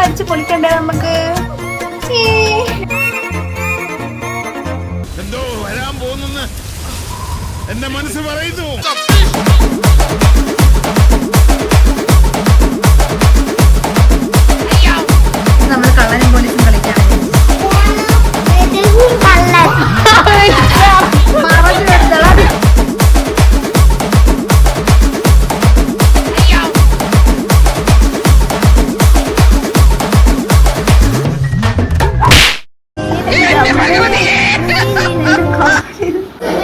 അടിച്ച് പൊളിക്കണ്ടേ നമുക്ക്? എന്തോ വരാൻ പോകുന്നെന്ന് എന്റെ മനസ്സ് പറയുന്നു. നമ്മൾ കള്ളനും പോലീസും കളിക്കാണ്.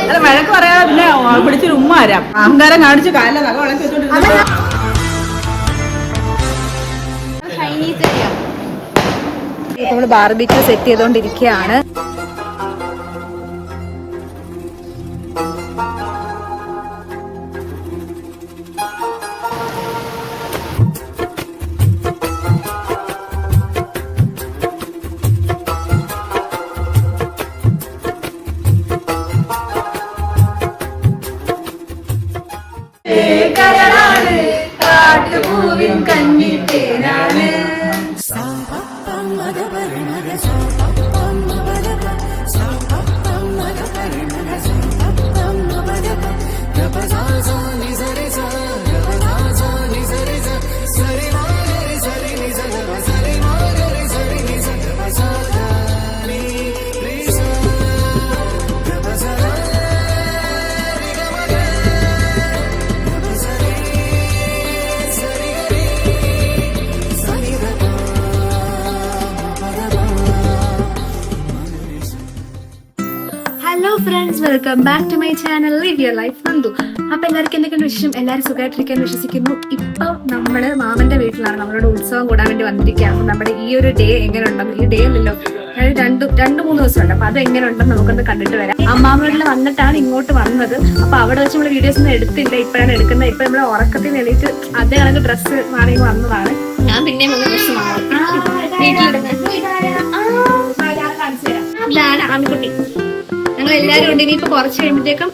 അല്ല വഴക്ക് പറയാതെ പിന്നെ പിടിച്ചൊരു ഉമ്മ വരാം. അഹങ്കാരം കാണിച്ച് കാലിലെ നഖം വളച്ച് വെച്ചോണ്ടിരുന്നു. നമ്മള് ബാർബിക്യൂ സെറ്റ് ചെയ്തോണ്ടിരിക്കുകയാണ്. കാട്ടുപൂവിൻ കന്നിത്തേനാണ്. Hello friends, welcome back to my channel live your life Nandu. അപ്പൊ എല്ലാവർക്കും എന്തൊക്കെയാണ് വിഷയം? എല്ലാവരും സുഖമായിട്ടിരിക്കാൻ വിശ്വസിക്കുന്നു. ഇപ്പൊ നമ്മള് മാമന്റെ വീട്ടിലാണ്, നമ്മളോട് ഉത്സവം കൂടാൻ വേണ്ടി വന്നിരിക്കുകയാണ്. നമ്മുടെ ഈ ഒരു ഡേ എങ്ങനെ ഉണ്ടെന്ന്, ഈ ഡേ അല്ലല്ലോ, രണ്ട് മൂന്ന് ദിവസം ഉണ്ട്. അപ്പൊ അത് എങ്ങനെ ഉണ്ടെന്ന് നമുക്കൊന്ന് കണ്ടിട്ട് വരാം. അമ്മാമ്മ വീട്ടിൽ വന്നിട്ടാണ് ഇങ്ങോട്ട് വന്നത്. അപ്പൊ അവിടെ വെച്ച് നമ്മള് വീഡിയോസ് ഒന്നും എടുത്തില്ല, ഇപ്പോഴാണ് എടുക്കുന്നത്. ഇപ്പൊ നമ്മള് ഉറക്കത്തിൽ എണീറ്റ് അതേ കണക്ക് ഡ്രസ്സ് മാറി വന്നതാണ്. ഞാൻ പിന്നെയും വന്ന ഡ്രസ്സ് മാറി ഇതാണ് ആമിക്കുട്ടി. ഞങ്ങൾ എല്ലാരും ഉണ്ട്. ഇനിയിപ്പോ കുറച്ച് കഴിയുമ്പോഴത്തേക്കും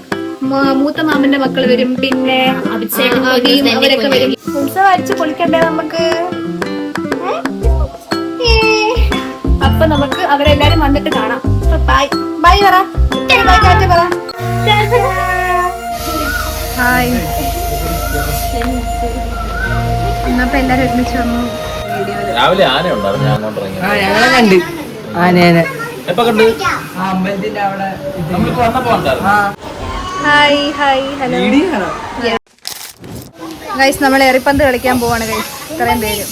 മൂത്ത മാമന്റെ മക്കൾ വരും, പിന്നെ അവരൊക്കെ വരും. ഉത്സവം അടിച്ച് പൊളിക്കണ്ടേ നമുക്ക്? അപ്പൊ നമുക്ക് അവരെല്ലാരും വന്നിട്ട് കാണാം. ബൈ ബൈ പറ, പറ. ഹായ്. ഇന്നപ്പോ എല്ലാരും ഒരുമിച്ച് വന്നു. രാവിലെ ആന ഉണ്ടായിരുന്നു, ഞാൻ അങ്ങോട്ട് ഇറങ്ങി. കണ്ട് ആനേനെ എപ്പോ കണ്ട്? അമ്പലത്തിന്റെ അവിടെ നമുക്ക് വന്നപ്പോ ഉണ്ടായിരുന്നു. ഹായ് ഹായ് ഹലോ ഗൈസ്, നമ്മൾ എറിപ്പന്ത് കളിക്കാൻ പോവാണ് ഗൈസ്, ഇത്രയും പേര്.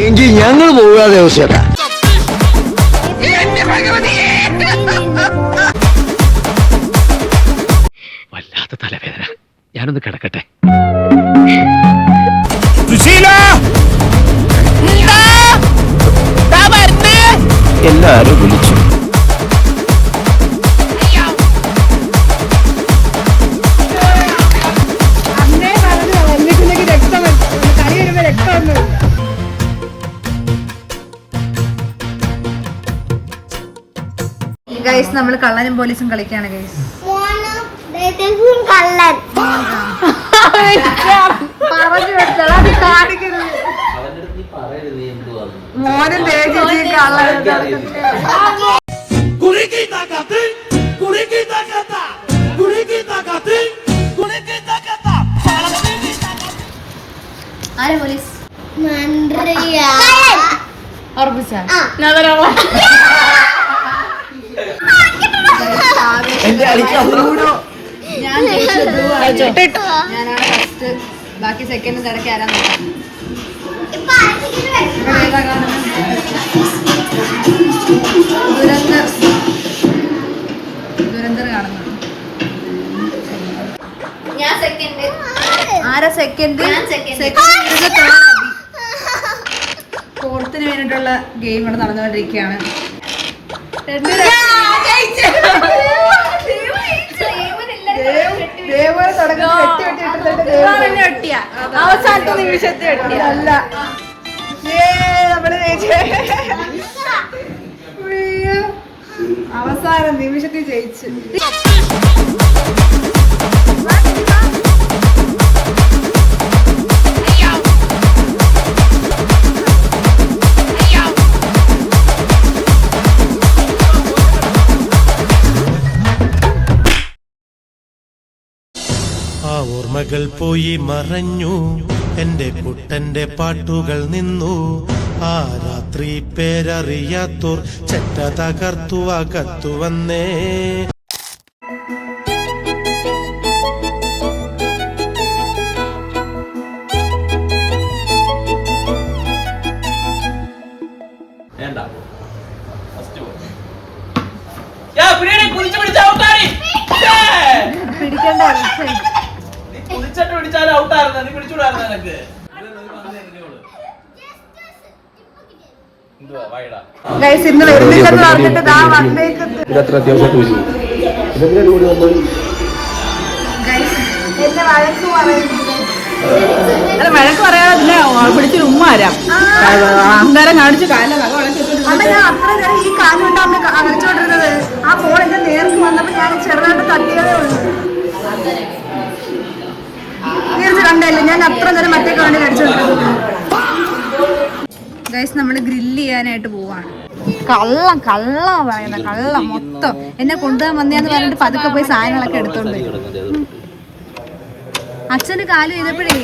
എങ്കിൽ ഞങ്ങൾ പോകാതെ അവസ്ഥ. വല്ലാത്ത തലവേദന, ഞാനൊന്ന് കിടക്കട്ടെ. എല്ലാരും വിളിച്ചു. ഗൈസ്, നമ്മൾ കള്ളനും പോലീസും കളിക്കാണ് ഗൈസ്. മോനും ആരെ പോലീസ് ഞാനാണ് ഫസ്റ്റ്, ബാക്കി സെക്കൻഡ് തിടക്കി ആരാന്ന് നോക്കാം. ദുരന്തർ കാണുന്നു. ആരാ സെക്കൻഡ്? ഫോർത്തിന് വേണ്ടിയിട്ടുള്ള ഗെയിം ഇവിടെ നടന്നുകൊണ്ടിരിക്കുകയാണ്. ഇതേപോലെ അവസാനത്തെ നിമിഷത്തെ അല്ല നമ്മള് അവസാന നിമിഷത്തിൽ ജയിച്ചു. ആ ഓർമ്മകൾ പോയി മറഞ്ഞു, എന്റെ കുട്ടന്റെ പാട്ടുകൾ നിന്നു. ആ രാത്രി പേരറിയാത്തോർ ചെറ്റ തകർത്തു അകത്തു വന്നേ. പിടിക്കണ്ട ഗൈസ്, ഇന്ന് വരുന്നില്ലെന്ന് പറഞ്ഞിട്ട് ദാ വന്നേക്കുന്നത്. എന്നെ വഴക്ക് പറയുന്നത് അല്ല, വഴക്ക് പറയാതെ പിന്നെ പിടിച്ചൊരു ഉമ്മ വരാം. അഹങ്കാരം കാണിച്ച് കാലിലെ നഖം വളച്ചോണ്ടിരുന്നത്. ഞാൻ അത്ര നേരം ഈ കാലുകൊണ്ടാണ് അകച്ചോണ്ടിരുന്നത്. ആ ഫോൺ എന്റെ നേർക്ക് വന്നപ്പോ ഞാൻ ചെറുതായിട്ട് തട്ടിയതേ ഉള്ളൂ. തീർച്ച കണ്ടല്ലേ, ഞാൻ അത്ര നേരം മറ്റേ കാലിൽ കടിച്ചോണ്ടിരുന്നത്. ഗൈസ്, നമ്മള് ഗ്രില്ല് ചെയ്യാനായിട്ട് പോവാണ്. കള്ളം പറയുന്ന കള്ളം മൊത്തം എന്നെ കൊണ്ടുപോകാൻ വന്നേന്ന് പറഞ്ഞിട്ട് പതുക്കെ പോയി സാധനങ്ങളൊക്കെ എടുത്തോണ്ട് അച്ഛന് കാല് ചെയ്തപ്പോഴേ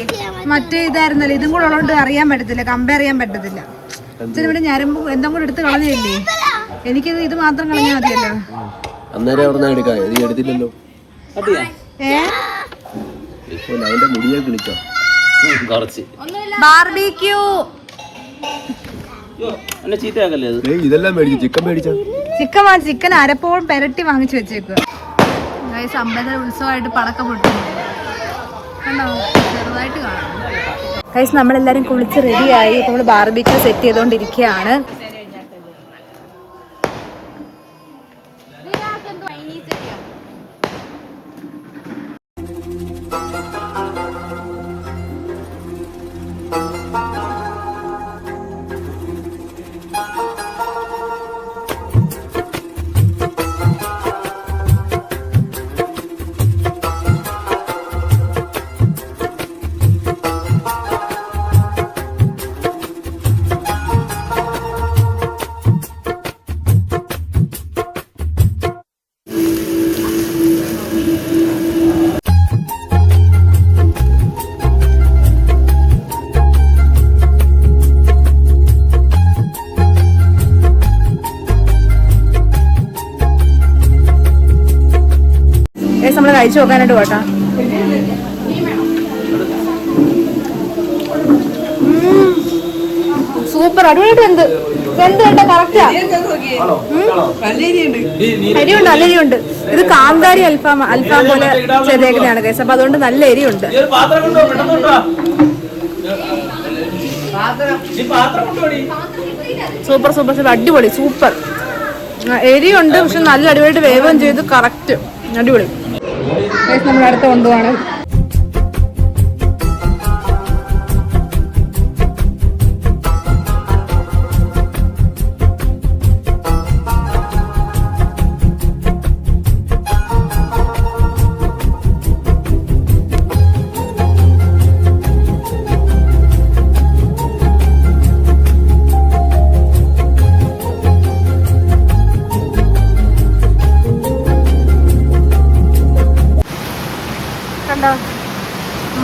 മറ്റേ ഇതായിരുന്നല്ലോ, ഇതും കൂടെ ഉള്ളതുകൊണ്ട് അറിയാൻ പറ്റത്തില്ല, കമ്പയർ ചെയ്യാൻ പറ്റത്തില്ല. അച്ഛൻ ഇവിടെ ഞരമ്പ് എന്തും കൂടെ എടുത്ത് കളഞ്ഞില്ലേ, എനിക്കിത് ഇത് മാത്രം കളഞ്ഞാൽ മതിയല്ലോ. ബാർബിക്യൂ ചിക്കൻ അരപ്പോഴും പെരട്ടി വാങ്ങിച്ചു വെച്ചേക്കുക. അമ്പലത്തിലെ ഉത്സവമായിട്ട് പടക്കം പൊട്ടുന്നു കണ്ടോ, ചെറുതായിട്ട് കാണാം. ഗൈസ്, നമ്മളെല്ലാരും കുളിച്ച് റെഡിയായി. ഇപ്പൊ നമ്മള് ബാർബിക്യൂ സെറ്റ് ചെയ്തോണ്ടിരിക്കുകയാണ്. നമ്മള് കഴിച്ചു നോക്കാനായിട്ട് പോട്ടാ. സൂപ്പർ, അടിപൊളിയായിട്ട് വെന്ത് കേട്ടോ, കറക്റ്റാ. എരിയുണ്ട്, നല്ല എരിയുണ്ട്. ഇത് കാന്താരി അൽഫാം പോലെ ചെയ്തേക്കുന്നതാണ് കേസ്, അപ്പൊ അതുകൊണ്ട് നല്ല എരിയുണ്ട്. സൂപ്പർ സൂപ്പർ സൂപ്പർ, അടിപൊളി, സൂപ്പർ. എരിയുണ്ട്, പക്ഷെ നല്ല അടിപൊളിയായിട്ട് വേവുകയും ചെയ്ത് കറക്റ്റ്, അടിപൊളി. നമ്മൾ അടുത്ത കൊണ്ടുപോവാണ്.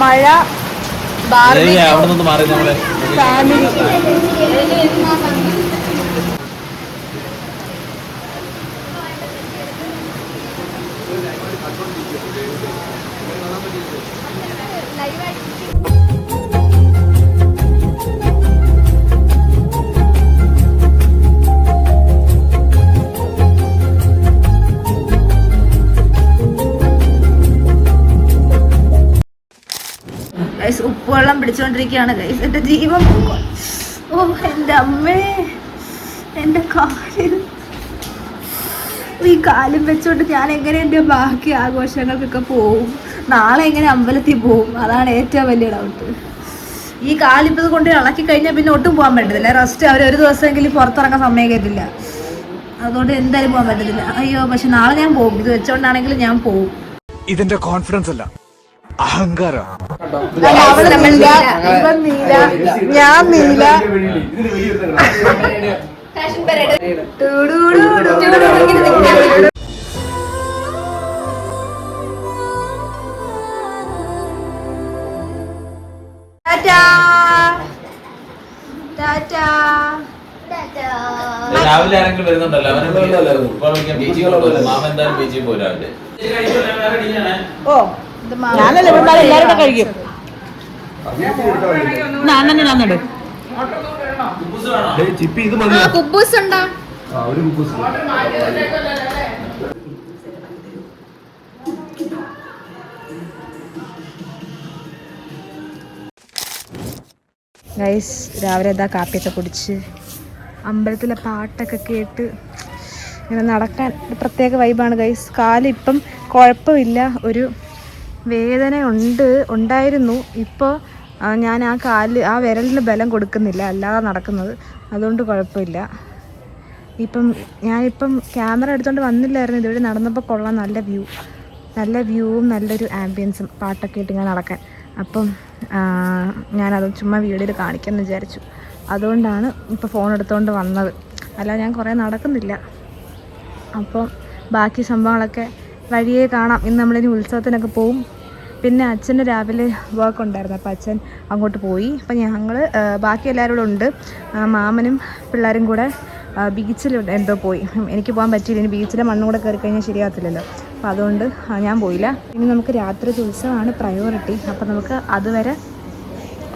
മഴ, ഫാമിലി. ഉപ്പുവെള്ളം പിടിച്ചോണ്ടിരിക്കുകയാണ് ഗൈസ്. എന്റെ ജീവൻ, ഓ എന്റെ അമ്മേ, എന്റെ കാലിൽ ഈ കാലും വെച്ചോണ്ട് ഞാൻ എങ്ങനെ എന്റെ ബാക്കി ആഘോഷങ്ങൾക്കൊക്കെ പോവും? നാളെ എങ്ങനെ അമ്പലത്തിൽ പോവും, അതാണ് ഏറ്റവും വലിയ ഡൗട്ട്. ഈ കാലിപ്പത് കൊണ്ട് ഇളക്കി കഴിഞ്ഞാൽ പിന്നെ ഒട്ടും പോകാൻ പറ്റത്തില്ല. റെസ്റ്റ് അവർ ഒരു ദിവസമെങ്കിലും പുറത്തിറങ്ങാൻ സമ്മതിക്കത്തില്ല. അതുകൊണ്ട് എന്തായാലും പോകാൻ പറ്റത്തില്ല. അയ്യോ, പക്ഷെ നാളെ ഞാൻ പോകും. ഇത് വെച്ചോണ്ടാണെങ്കിലും ഞാൻ പോകും. ഇതിന്റെ കോൺഫിഡൻസ് അല്ല, അഹങ്കാരം. ഞാൻ നീല. രാവിലെ ആരെങ്കിലും വരുന്നുണ്ടല്ലോ, മാമ എന്തായാലും ബീച്ചിൽ പോകും രാവിലെ. ഓ ഞാനല്ലേ ഇവിടെ എല്ലാവരും കൂടെ കഴിക്കും. ഞാനിട് കുബൂസ് ഉണ്ടോ? ഗൈസ്, രാവിലെ എന്താ കാപ്പിയൊക്കെ കുടിച്ച് അമ്പലത്തിലെ പാട്ടൊക്കെ കേട്ട് ഇങ്ങനെ നടക്കാൻ ഒരു പ്രത്യേക വൈബാണ് ഗൈസ്. കാലിപ്പം കുഴപ്പമില്ല, ഒരു വേദന ഉണ്ടായിരുന്നു. ഇപ്പോൾ ഞാൻ ആ വിരലിന് ബലം കൊടുക്കുന്നില്ല, അല്ലാതെ നടക്കുന്നത്, അതുകൊണ്ട് കുഴപ്പമില്ല. ഞാനിപ്പം ക്യാമറ എടുത്തുകൊണ്ട് വന്നില്ലായിരുന്നു. ഇതുവഴി നടന്നപ്പോൾ കൊള്ളാം, നല്ല വ്യൂവും നല്ലൊരു ആംബിയൻസും പാട്ടൊക്കെ ഇട്ട് ഇങ്ങനെ നടക്കാൻ. അപ്പം ഞാനത് ചുമ്മാ വീഡിയോയിൽ കാണിക്കാമെന്ന് വിചാരിച്ചു. അതുകൊണ്ടാണ് ഇപ്പോൾ ഫോൺ എടുത്തുകൊണ്ട് വന്നത്, അല്ല ഞാൻ കുറേ നടക്കുന്നില്ല. അപ്പം ബാക്കി സംഭവങ്ങളൊക്കെ വഴിയേ കാണാം. ഇന്ന് നമ്മളിനി ഉത്സവത്തിനൊക്കെ പോവും. പിന്നെ അച്ഛന് രാവിലെ വർക്ക് ഉണ്ടായിരുന്നു, അപ്പോൾ അച്ഛൻ അങ്ങോട്ട് പോയി. അപ്പം ഞങ്ങൾ ബാക്കി എല്ലാവരും കൂടെ ഉണ്ട്. മാമനും പിള്ളേരും കൂടെ ബീച്ചിൽ എന്തോ പോയി. എനിക്ക് പോകാൻ പറ്റിയില്ല, ഇനി ബീച്ചിലെ മണ്ണും കൂടെ കയറി കഴിഞ്ഞാൽ ശരിയാകത്തില്ലല്ലോ. അപ്പോൾ അതുകൊണ്ട് ഞാൻ പോയില്ല. ഇനി നമുക്ക് രാത്രി ഉത്സവമാണ് പ്രയോറിറ്റി. അപ്പോൾ നമുക്ക് അതുവരെ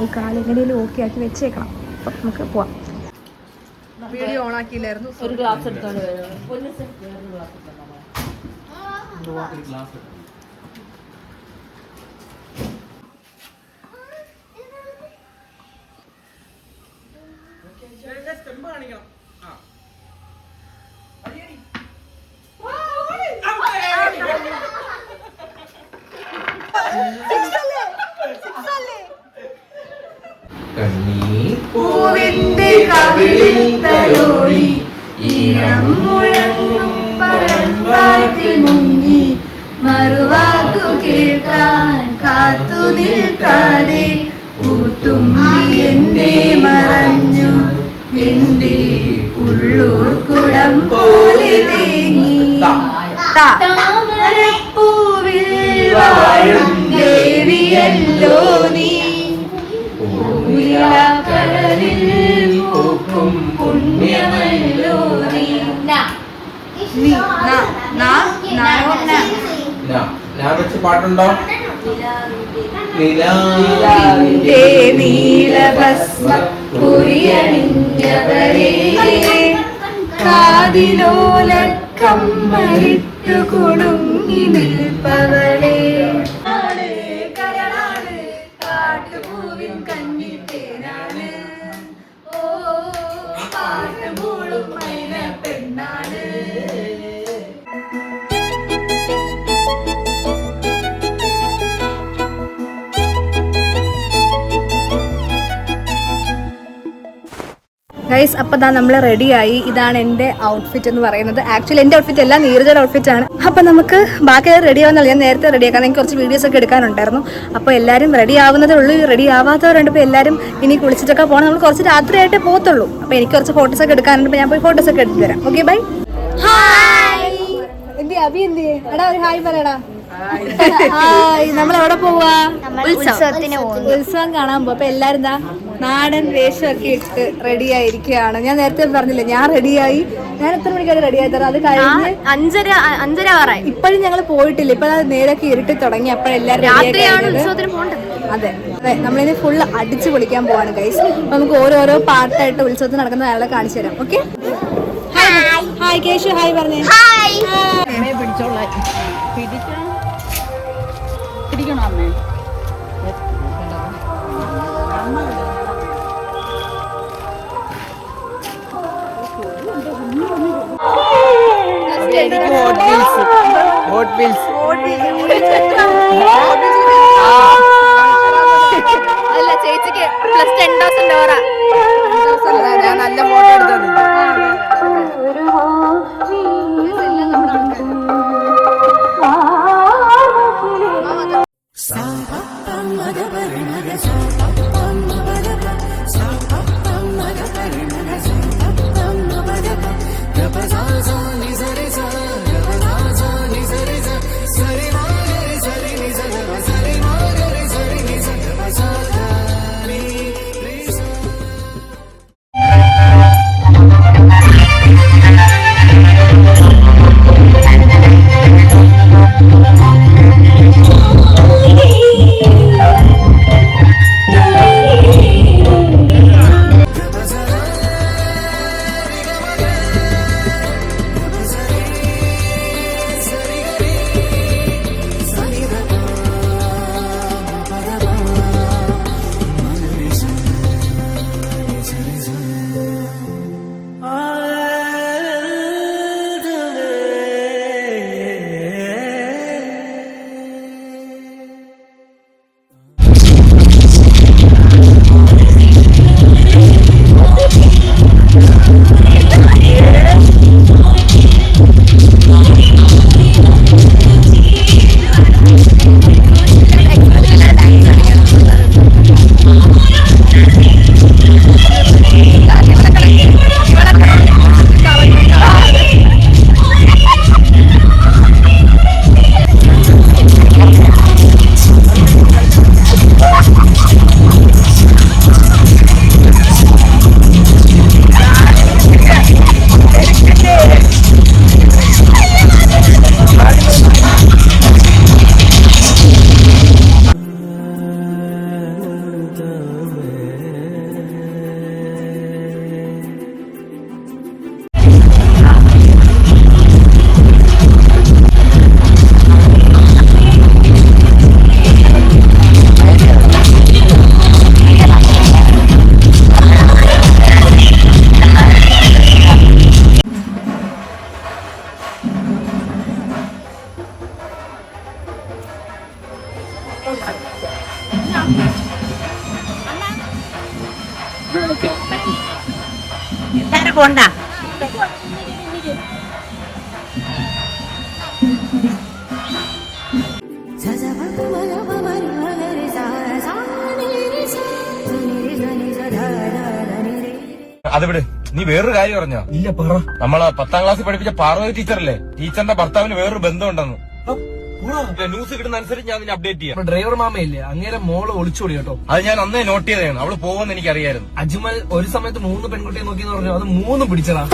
ഈ കാലെങ്ങനെയും ഓക്കെ ആക്കി വെച്ചേക്കണം. അപ്പം നമുക്ക് പോവാം. വീഡിയോ ഓൺ ആക്കിയില്ലായിരുന്നു. ഒരു ഗ്ലാസ് എടുത്തോണ്ട് വരും. പൂവിന്റെ കവിളിൽ തലോടി ഈണം മുഴങ്ങും പഴങ്കാറ്റിൽ മുങ്ങി മറുവാക്കു കേൾക്കാൻ കാത്തു നിൽക്കാതെ പൂത്തുമ്പി എന്നെ മറഞ്ഞു. എന്റെ ഉള്ളൂർക്കുടം പോലെ തേങ്ങി താമരപ്പൂവിൽ വാഴും ദേവിയല്ലോ നീ. പുണ്യമല്ലോ നീ. ഞാൻ വെച്ച് പാട്ടുണ്ടോ? നീലഭസ്മ പുരിയണിഞ്ഞവരേ കാതിലോലക്കമ്മലിട്ടു കുടുങ്ങി നിൽപ്പവളേ. കരളാണ് കാട്ടുപൂവിൻ കന്നിത്തേനാണ്. ഓ പാട്ടുമൂളും മൈന പെണ്ണാണ്. ഗൈസ്, അപ്പോൾ നമ്മൾ റെഡിയായി. ഇതാണ് എൻ്റെ ഔട്ട്ഫിറ്റ് എന്ന് പറയുന്നത്. ആക്ച്വലി എൻ്റെ ഔട്ട്ഫിറ്റ് അല്ല, നീരജയുടെ ഔട്ട്ഫിറ്റാണ്. അപ്പോൾ നമുക്ക് ബാക്കി റെഡി ആവുന്നില്ല. ഞാൻ നേരത്തെ റെഡിയാക്കാം, എനിക്ക് കുറച്ച് വീഡിയോസൊക്കെ എടുക്കാനുണ്ടായിരുന്നു. അപ്പോൾ എല്ലാവരും റെഡി ആവുന്നതേ ഉള്ളൂ. റെഡി ആവാത്തവരുണ്ട്. ഇപ്പോൾ എല്ലാവരും ഇനി കുളിച്ചിട്ടൊക്കെ പോകണം. നമ്മൾ കുറച്ച് രാത്രിയായിട്ടേ പോകത്തുള്ളൂ. അപ്പോൾ എനിക്ക് കുറച്ച് ഫോട്ടോസൊക്കെ എടുക്കാനുണ്ട്. അപ്പോൾ ഞാൻ പോയി ഫോട്ടോസൊക്കെ എടുത്ത് തരാം. Okay, by. ഹായ്. അഭി എന്ത് എടാ, ഒരു ഹായ് പറയടാ. ഹായ്. നമ്മളെവിടെ പോവാ? ഉത്സവം കാണാൻ പോവാ. അപ്പൊ എല്ലാരും നാടൻ വേഷമൊക്കെ ഇട്ട് റെഡി ആയിരിക്കുകയാണ്. ഞാൻ നേരത്തെ പറഞ്ഞില്ലേ, ഞാൻ റെഡിയായി. ഞാൻ എത്ര മണിക്കാണ് റെഡി ആയി തരാം? അത് കഴിഞ്ഞ് 5:30 ഇപ്പോഴും ഞങ്ങൾ പോയിട്ടില്ല. ഇപ്പൊ നേരൊക്കെ ഇരുട്ടി തുടങ്ങി. അപ്പോഴെല്ലാരും അതെ അതെ, നമ്മളിനി ഫുള്ള് അടിച്ചു പൊളിക്കാൻ പോവാണ് ഗൈസ്. അപ്പൊ നമുക്ക് ഓരോരോ പാർട്ടായിട്ട് ഉത്സവത്തിന് നടക്കുന്ന ആളെ കാണിച്ചു തരാം. ഓക്കെ, ഹായ് കേശു, ഹായ് പറഞ്ഞേ. പിടിക്കണോ അമ്മേ? അല്ല ചേച്ചിക്ക് പ്ലസ് 10,000 ഓറ. ഞാൻ നല്ല ഫോട്ടോ എടുത്തത്. പോണ്ട. അത് വിട്, നീ വേറൊരു കാര്യം പറഞ്ഞോ? ഇല്ല, പറ. നമ്മള് 10ാം ക്ലാസ്സിൽ പഠിപ്പിച്ച പാർവതി ടീച്ചറല്ലേ, ടീച്ചറിന്റെ ഭർത്താവിന് വേറൊരു ബന്ധമുണ്ടെന്ന് ന്യൂസ് കിട്ടുന്ന അനുസരിച്ച് ഞാൻ അപ്ഡേറ്റ് ചെയ്യാം. ഡ്രൈവർ മാമയില്ലേ, അങ്ങേരെ മോള് ഒളിച്ചോടി കേട്ടോ. അത് ഞാൻ അന്നേ നോട്ട് ചെയ്തതാണ്. അവള് പോകുമെന്ന് എനിക്കറിയായിരുന്നു. അജ്മൽ ഒരു സമയത്ത് 3 പെൺകുട്ടിയെ നോക്കിയെന്ന് പറഞ്ഞു, അത് 3 പിടിച്ചതാ.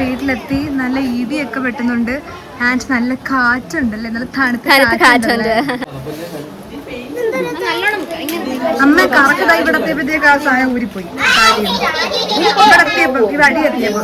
വീട്ടിലെത്തി. നല്ല ഇടിയൊക്കെ വെട്ടുന്നുണ്ട് ആൻഡ് നല്ല കാറ്റുണ്ടല്ലേ, നല്ല തണുത്ത കാറ്റുണ്ട്. അമ്മ കറക്റ്റ് ഇവിടെ എത്തിയപ്പോഴത്തേക്ക് ആ സാധനം ഊരിപ്പോയി. ഇവിടെ എത്തിയപ്പോ ഇവിടെ അടി എത്തിയപ്പോ